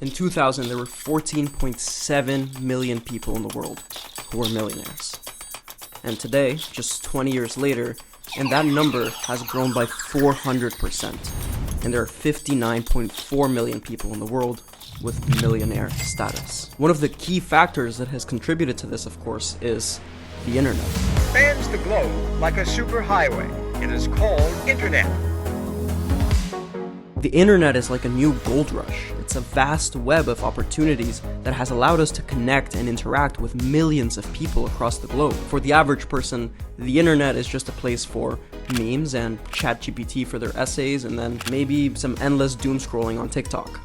In 2000, there were 14.7 million people in the world who were millionaires. And today, just 20 years later, and that number has grown by 400%. And there are 59.4 million people in the world with millionaire status. One of the key factors that has contributed to this, of course, is the internet. Spans the globe like a superhighway. It is called internet. The internet is like a new gold rush. It's a vast web of opportunities that has allowed us to connect and interact with millions of people across the globe. For the average person, the internet is just a place for memes and ChatGPT for their essays, and then maybe some endless doom scrolling on TikTok.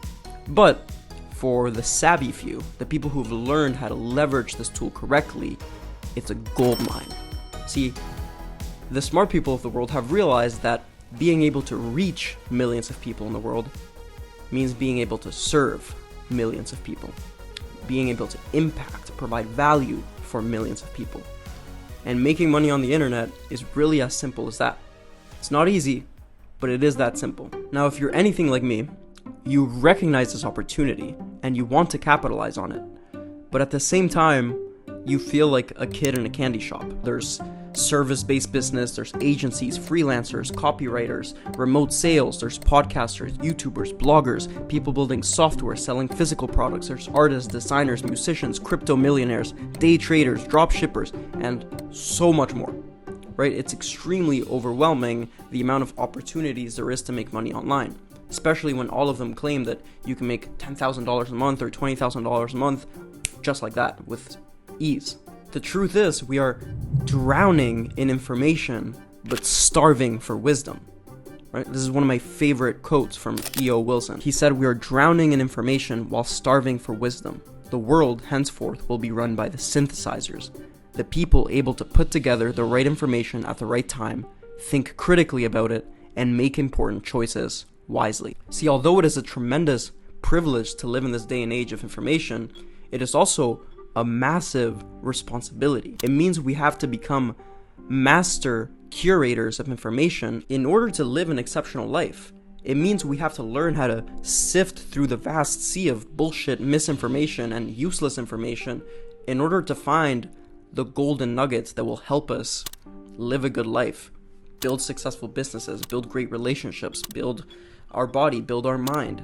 But for the savvy few, the people who've learned how to leverage this tool correctly, it's a gold mine. See, the smart people of the world have realized that being able to reach millions of people in the world means being able to serve millions of people, being able to impact, provide value for millions of people. And making money on the internet is really as simple as that. It's not easy, but it is that simple. Now, if you're anything like me, you recognize this opportunity and you want to capitalize on it. But at the same time, you feel like a kid in a candy shop. There's service-based business, there's agencies, freelancers, copywriters, remote sales, there's podcasters, YouTubers, bloggers, people building software, selling physical products, there's artists, designers, musicians, crypto millionaires, day traders, drop shippers, and so much more, right? It's extremely overwhelming the amount of opportunities there is to make money online, especially when all of them claim that you can make $10,000 a month or $20,000 a month just like that with ease. The truth is, we are drowning in information, but starving for wisdom. Right? This is one of my favorite quotes from E.O. Wilson. He said, "We are drowning in information while starving for wisdom. The world, henceforth, will be run by the synthesizers, the people able to put together the right information at the right time, think critically about it, and make important choices wisely." See, although it is a tremendous privilege to live in this day and age of information, it is also a massive responsibility. It means we have to become master curators of information in order to live an exceptional life. It means we have to learn how to sift through the vast sea of bullshit, misinformation, and useless information in order to find the golden nuggets that will help us live a good life, build successful businesses, build great relationships, build our body, build our mind,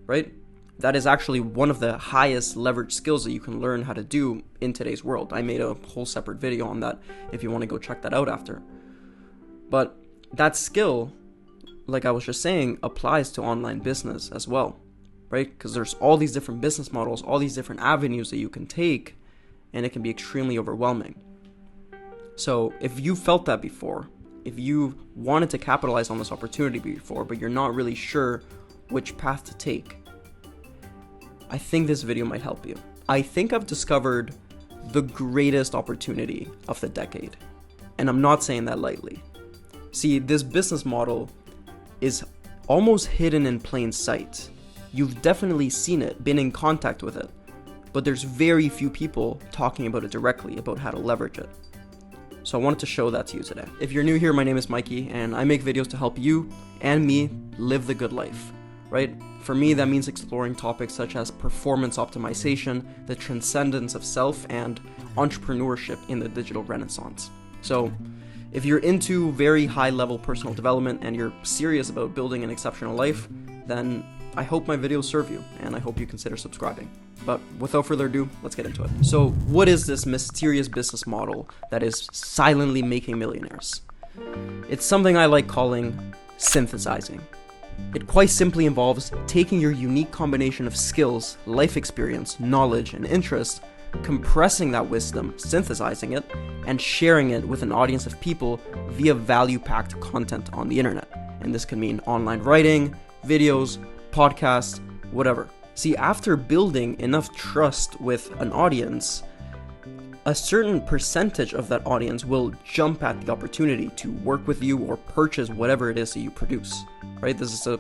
right? That is actually one of the highest leverage skills that you can learn how to do in today's world. I made a whole separate video on that if you want to go check that out after. But that skill, like I was just saying, applies to online business as well, right? Because there's all these different business models, all these different avenues that you can take, and it can be extremely overwhelming. So if you felt that before, if you wanted to capitalize on this opportunity before, but you're not really sure which path to take, I think this video might help you. I think I've discovered the greatest opportunity of the decade, and I'm not saying that lightly. See, this business model is almost hidden in plain sight. You've definitely seen it, been in contact with it, but there's very few people talking about it directly, about how to leverage it. So I wanted to show that to you today. If you're new here, my name is Mikey, and I make videos to help you and me live the good life, right? For me, that means exploring topics such as performance optimization, the transcendence of self, and entrepreneurship in the digital renaissance. So, if you're into very high-level personal development and you're serious about building an exceptional life, then I hope my videos serve you, and I hope you consider subscribing. But without further ado, let's get into it. So, what is this mysterious business model that is silently making millionaires? It's something I like calling synthesizing. It quite simply involves taking your unique combination of skills, life experience, knowledge, and interest, compressing that wisdom, synthesizing it, and sharing it with an audience of people via value-packed content on the internet. And this can mean online writing, videos, podcasts, whatever. See, after building enough trust with an audience, a certain percentage of that audience will jump at the opportunity to work with you or purchase whatever it is that you produce, right? This is an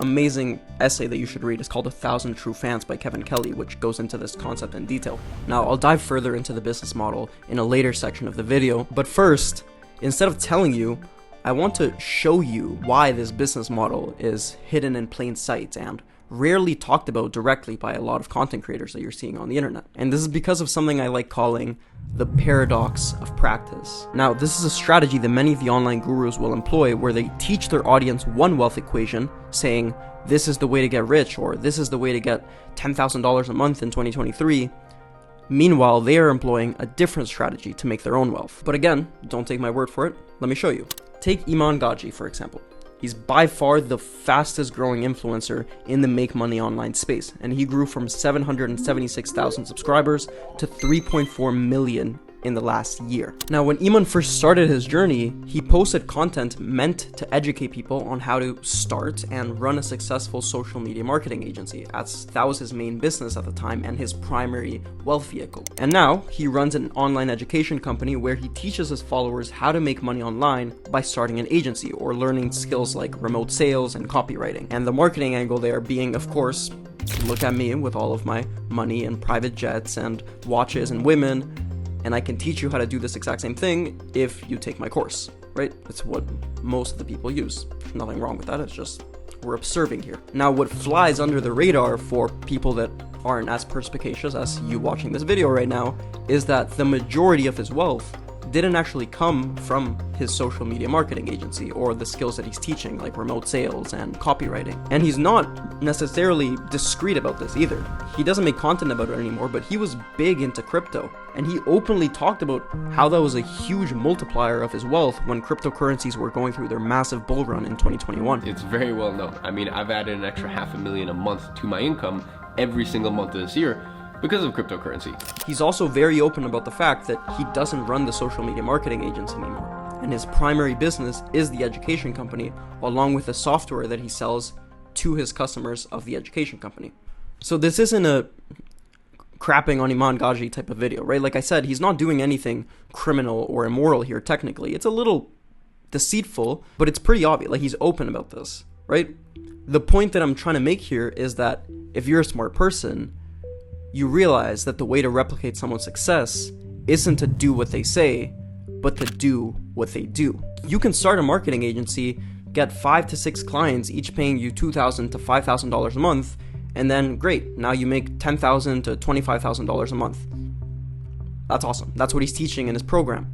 amazing essay that you should read. It's called 1,000 True Fans by Kevin Kelly, which goes into this concept in detail. Now, I'll dive further into the business model in a later section of the video, but first, instead of telling you, I want to show you why this business model is hidden in plain sight and rarely talked about directly by a lot of content creators that you're seeing on the internet. And this is because of something I like calling the paradox of practice. Now, this is a strategy that many of the online gurus will employ where they teach their audience one wealth equation, saying, this is the way to get rich, or this is the way to get $10,000 a month in 2023. Meanwhile, they are employing a different strategy to make their own wealth. But again, don't take my word for it. Let me show you. Take Iman Gadzhi, for example. He's by far the fastest growing influencer in the make money online space, and he grew from 776,000 subscribers to 3.4 million in the last year. Now, when Iman first started his journey, he posted content meant to educate people on how to start and run a successful social media marketing agency, as that was his main business at the time and his primary wealth vehicle. And now, he runs an online education company where he teaches his followers how to make money online by starting an agency or learning skills like remote sales and copywriting. And the marketing angle there being, of course, look at me with all of my money and private jets and watches and women, and I can teach you how to do this exact same thing if you take my course, right? It's what most of the people use. Nothing wrong with that, it's just we're observing here. Now, what flies under the radar for people that aren't as perspicacious as you watching this video right now is that the majority of his wealth didn't actually come from his social media marketing agency or the skills that he's teaching, like remote sales and copywriting. And he's not necessarily discreet about this either. He doesn't make content about it anymore, but he was big into crypto, and he openly talked about how that was a huge multiplier of his wealth when cryptocurrencies were going through their massive bull run in 2021. It's very well known. I mean, I've added an extra $500,000 a month to my income every single month of this year because of cryptocurrency. He's also very open about the fact that he doesn't run the social media marketing agency anymore, and his primary business is the education company, along with the software that he sells to his customers of the education company. So this isn't a crapping on Iman Gadzhi type of video, right? Like I said, he's not doing anything criminal or immoral here technically. It's a little deceitful, but it's pretty obvious. Like, he's open about this, right? The point that I'm trying to make here is that if you're a smart person, you realize that the way to replicate someone's success isn't to do what they say, but to do what they do. You can start a marketing agency, get 5 to 6 clients, each paying you $2,000 to $5,000 a month, and then great, now you make $10,000 to $25,000 a month. That's awesome. That's what he's teaching in his program.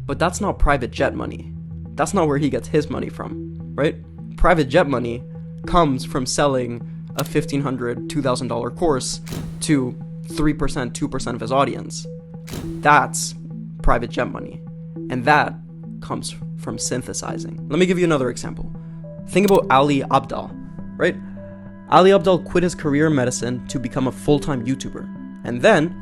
But that's not private jet money. That's not where he gets his money from, right? Private jet money comes from selling a $1,500, $2,000 course to 3%, 2% of his audience. That's private jet money. And that comes from synthesizing. Let me give you another example. Think about Ali Abdaal, right? Ali Abdaal quit his career in medicine to become a full-time YouTuber. And then,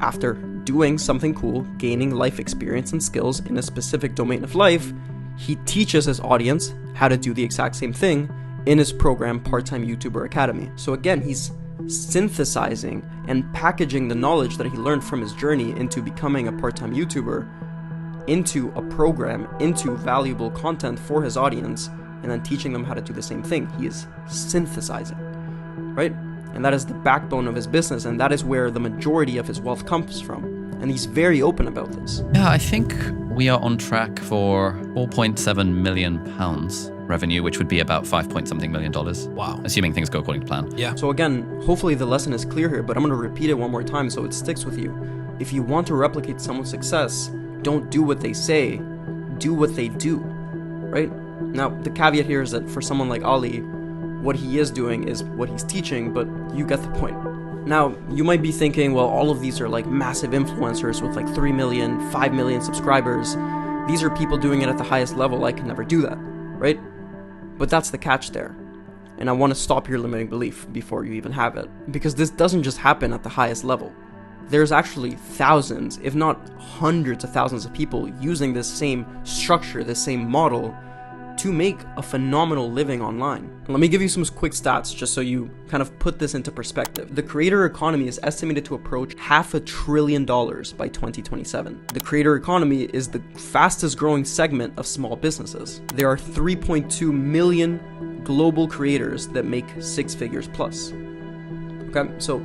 after doing something cool, gaining life experience and skills in a specific domain of life, he teaches his audience how to do the exact same thing in his program, Part-Time YouTuber Academy. So again, he's synthesizing and packaging the knowledge that he learned from his journey into becoming a part-time YouTuber into a program, into valuable content for his audience, and then teaching them how to do the same thing. He is synthesizing, right? And that is the backbone of his business, and that is where the majority of his wealth comes from. And he's very open about this. Yeah, I think we are on track for £4.7 million revenue, which would be about $5-something million. Wow. Assuming things go according to plan. Yeah. So again, hopefully the lesson is clear here, but I'm going to repeat it one more time so it sticks with you. If you want to replicate someone's success, don't do what they say, do what they do, right? Now, the caveat here is that for someone like Ali, what he is doing is what he's teaching, but you get the point. Now, you might be thinking, well, all of these are like massive influencers with like 3 million, 5 million subscribers. These are people doing it at the highest level. I can never do that, right? But that's the catch there. And I want to stop your limiting belief before you even have it. Because this doesn't just happen at the highest level. There's actually thousands, if not hundreds of thousands of people using this same structure, this same model to make a phenomenal living online. Let me give you some quick stats just so you kind of put this into perspective. The creator economy is estimated to approach $500 billion by 2027. The creator economy is the fastest growing segment of small businesses. There are 3.2 million global creators that make 6 figures plus. Okay, so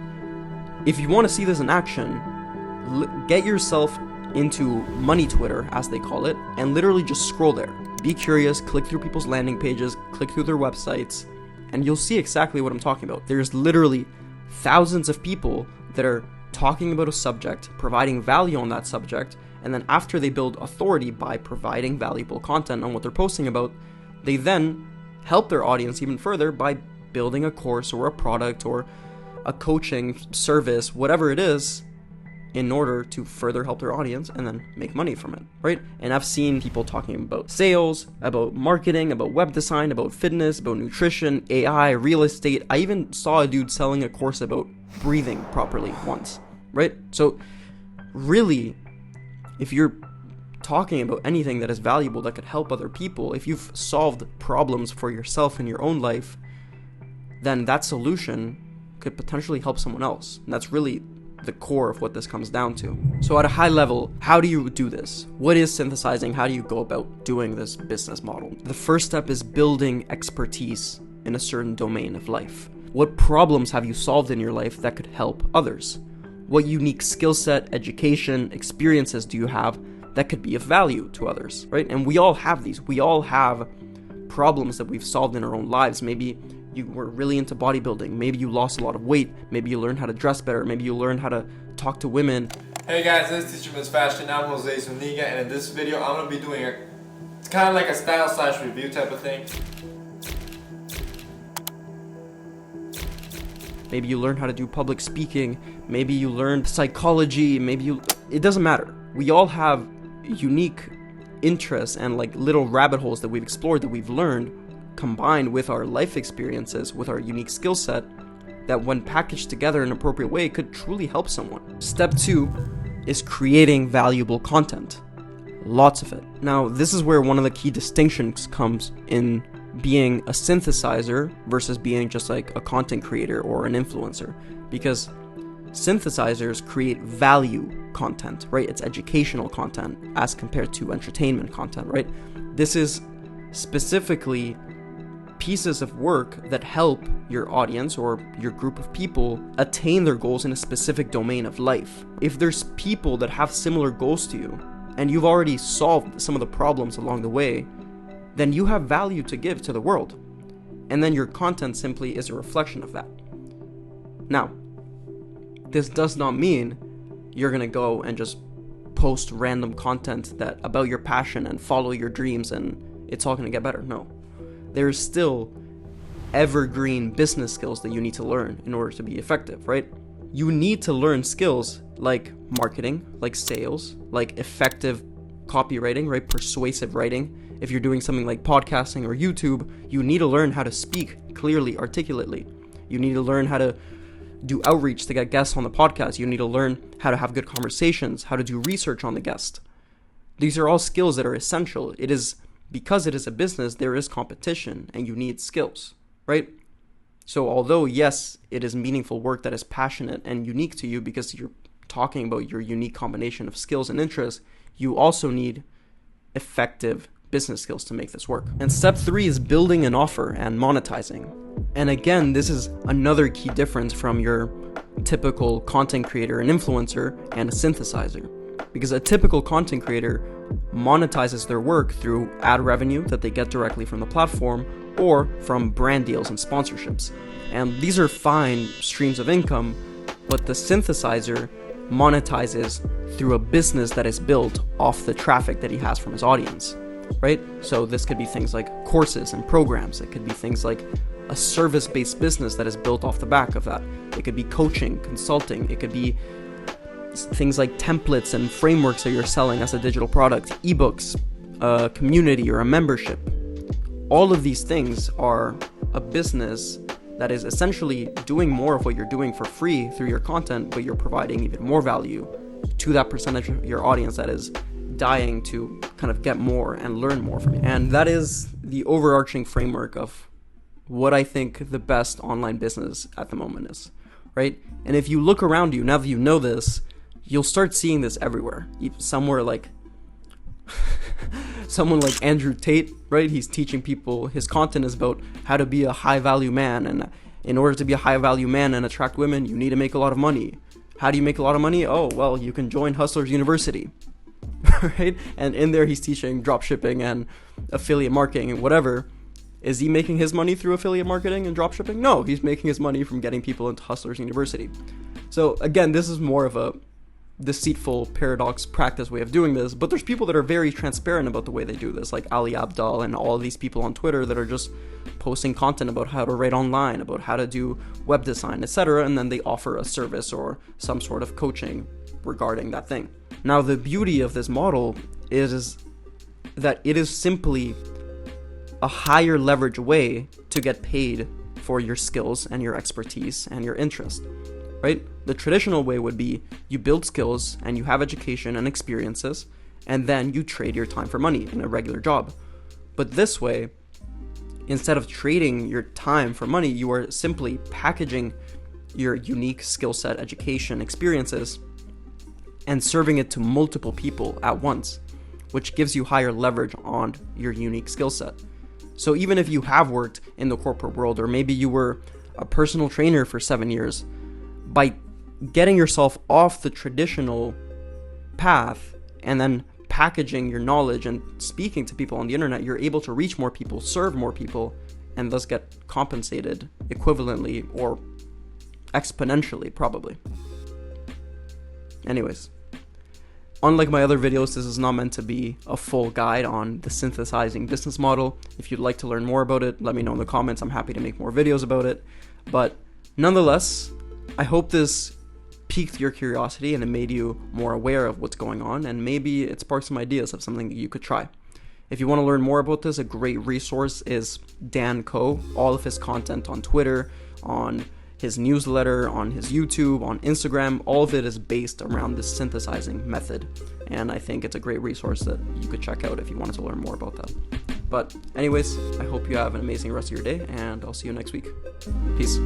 if you want to see this in action, get yourself into money Twitter, as they call it, and literally just scroll there. Be curious, click through people's landing pages, click through their websites, and you'll see exactly what I'm talking about. There's literally thousands of people that are talking about a subject, providing value on that subject, and then after they build authority by providing valuable content on what they're posting about, they then help their audience even further by building a course or a product or a coaching service, whatever it is, in order to further help their audience and then make money from it, right? And I've seen people talking about sales, about marketing, about web design, about fitness, about nutrition, AI, real estate. I even saw a dude selling a course about breathing properly once, right? So really, if you're talking about anything that is valuable that could help other people, if you've solved problems for yourself in your own life, then that solution could potentially help someone else. And that's really the core of what this comes down to. So at a high level, how do you do this? What is synthesizing? How do you go about doing this business model? The first step is building expertise in a certain domain of life. What problems have you solved in your life that could help others? What unique skill set, education, experiences do you have that could be of value to others, right? And we all have these. We all have problems that we've solved in our own lives. Maybe you were really into bodybuilding. Maybe you lost a lot of weight. Maybe you learned how to dress better. Maybe you learned how to talk to women. Hey guys, this is Teacher Miss Fashion. I'm Jose Zuniga, and in this video, I'm gonna be doing it's kind of like a style / review type of thing. Maybe you learned how to do public speaking. Maybe you learned psychology. It doesn't matter. We all have unique interests and like little rabbit holes that we've explored, that we've learned, combined with our life experiences, with our unique skill set, that when packaged together in an appropriate way could truly help someone. Step 2 is creating valuable content. Lots of it. Now, this is where one of the key distinctions comes in being a synthesizer versus being just like a content creator or an influencer. Because synthesizers create value content, right? It's educational content as compared to entertainment content, right? This is specifically pieces of work that help your audience or your group of people attain their goals in a specific domain of life. If there's people that have similar goals to you and you've already solved some of the problems along the way, then you have value to give to the world. And then your content simply is a reflection of that. Now, this does not mean you're gonna go and just post random content that about your passion and follow your dreams and it's all gonna get better. No. There's still evergreen business skills that you need to learn in order to be effective, right? You need to learn skills like marketing, like sales, like effective copywriting, right? Persuasive writing. If you're doing something like podcasting or YouTube, you need to learn how to speak clearly, articulately. You need to learn how to do outreach to get guests on the podcast. You need to learn how to have good conversations, how to do research on the guest. These are all skills that are essential. Because it is a business, there is competition and you need skills, right? So although, yes, it is meaningful work that is passionate and unique to you because you're talking about your unique combination of skills and interests, you also need effective business skills to make this work. And step 3 is building an offer and monetizing. And again, this is another key difference from your typical content creator and influencer and a synthesizer. Because a typical content creator monetizes their work through ad revenue that they get directly from the platform or from brand deals and sponsorships. And these are fine streams of income, but the synthesizer monetizes through a business that is built off the traffic that he has from his audience, right? So this could be things like courses and programs. It could be things like a service-based business that is built off the back of that. It could be coaching, consulting. It could be things like templates and frameworks that you're selling as a digital product, ebooks, a community or a membership. All of these things are a business that is essentially doing more of what you're doing for free through your content, but you're providing even more value to that percentage of your audience that is dying to kind of get more and learn more from you. And that is the overarching framework of what I think the best online business at the moment is, right? And if you look around you, now that you know this, you'll start seeing this everywhere. Somewhere like someone like Andrew Tate, right? He's teaching people, his content is about how to be a high value man. And in order to be a high value man and attract women, you need to make a lot of money. How do you make a lot of money? Oh, well, you can join Hustlers University, right? And in there, he's teaching drop shipping and affiliate marketing and whatever. Is he making his money through affiliate marketing and dropshipping? No, he's making his money from getting people into Hustlers University. So again, this is more of a deceitful paradox practice way of doing this, but there's people that are very transparent about the way they do this, like Ali Abdaal and all these people on Twitter that are just posting content about how to write online, about how to do web design, etc., and then they offer a service or some sort of coaching regarding that thing. Now, the beauty of this model is that it is simply a higher leverage way to get paid for your skills and your expertise and your interest, right? The traditional way would be you build skills and you have education and experiences, and then you trade your time for money in a regular job. But this way, instead of trading your time for money, you are simply packaging your unique skill set, education, experiences, and serving it to multiple people at once, which gives you higher leverage on your unique skill set. So even if you have worked in the corporate world, or maybe you were a personal trainer for 7 years, by getting yourself off the traditional path and then packaging your knowledge and speaking to people on the internet, you're able to reach more people, serve more people, and thus get compensated equivalently or exponentially, probably. Anyways, unlike my other videos, this is not meant to be a full guide on the synthesizing business model. If you'd like to learn more about it, let me know in the comments. I'm happy to make more videos about it. But nonetheless, I hope this piqued your curiosity and it made you more aware of what's going on, and maybe it sparked some ideas of something that you could try. If you want to learn more about this, a great resource is Dan Ko. All of his content on Twitter, on his newsletter, on his YouTube, on Instagram, all of it is based around this synthesizing method. And I think it's a great resource that you could check out if you wanted to learn more about that. But anyways, I hope you have an amazing rest of your day, and I'll see you next week. Peace.